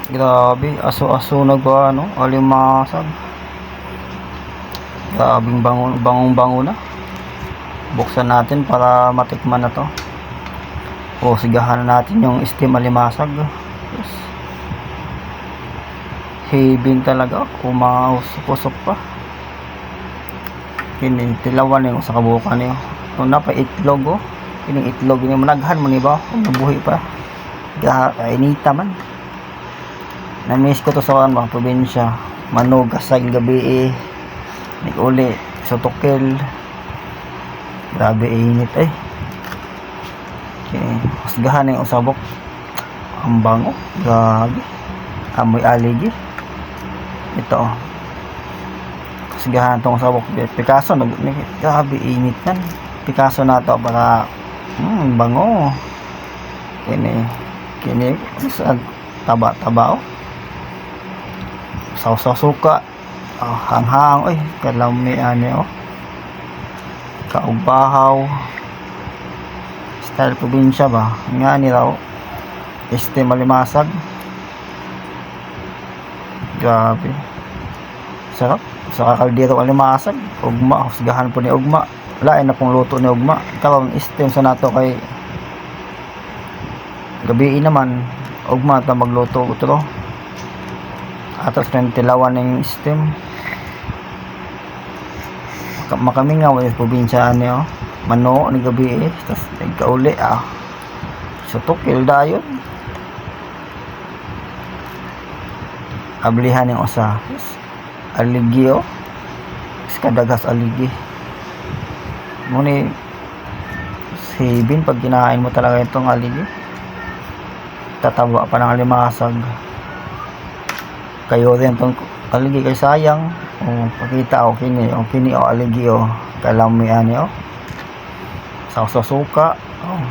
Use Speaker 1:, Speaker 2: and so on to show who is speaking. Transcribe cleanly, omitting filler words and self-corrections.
Speaker 1: Grabe, aso-aso na ba, ano? Alimasag. Grabing bangong-bango na. Buksan natin para matikman na to. O, sigahan na natin yung steam alimasag. Yes. Hibing talaga. Umausok-usok pa. Kinitilawan yung sa kabukan niyo. Una pa itlog, oh. Kining itlog niyo. Managhan mo niyo ba? Nabuhi pa. Inita man. Na-miss ko to sa mga probinsya. Manog, kasag, gabi uli, sutukil. Grabe init eh. Okay. Husgahan yung usabok. Ang bango. Grabe. Amoy aligi. Ito oh. Husgahan itong usabok. Picasso. Grabe init nan. Picasso na to para bango. Kini taba-taba oh. Sausaw suka. Hanghang oy, kalami ani oh. Kaubahaw. Style probinsya ba? Nga ni raw. Steam alimasag. Grabe. Sarap. Sa kaldero alimasag. Ugma, husgahan po ni ugma. Lain na pong luto ni ugma. Karon steam sa nato kay gabi naman ugma ta magluto utro. Atas tilawan ng steam. Makamingaw yung probinsya niyo. Mano ni gabi tas nagkauli sutukil dayon. Ablihan yung usa. Aligi oh. Kadagas aligi. Muni hibin pag kinain mo talaga itong aligi. Tataba pa ng alimasag. Kayo rin itong aligi kay sayang. Pakita kini aligi kalami ani oh. Sausaw suka oh.